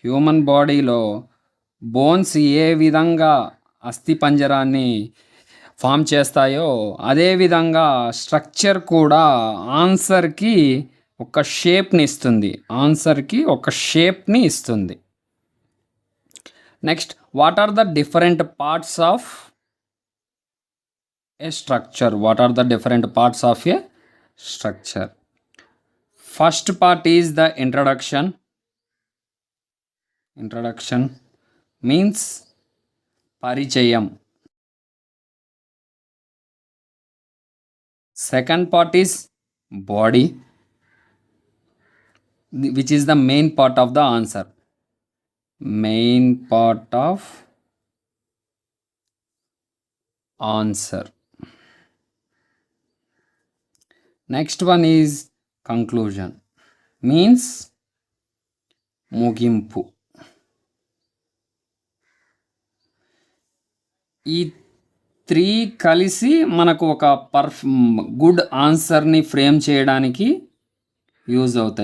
Human బాడీలో bones ఏ విధంగా అస్థిపంజరాన్ని form చేస్తాయో అదేవిధంగా స్ట్రక్చర్ కూడా ఆన్సర్కి ఒక షేప్ని ఇస్తుంది. Next, what are the different parts of a structure? First part is the introduction means పరిచయం. Second part is body, which is the main part of the answer. Next one is conclusion, means ముగింపు. ఈ 3 కలిసి మనకు ఒక good ఆన్సర్ని frame చేయడానికి use అవుతాయి.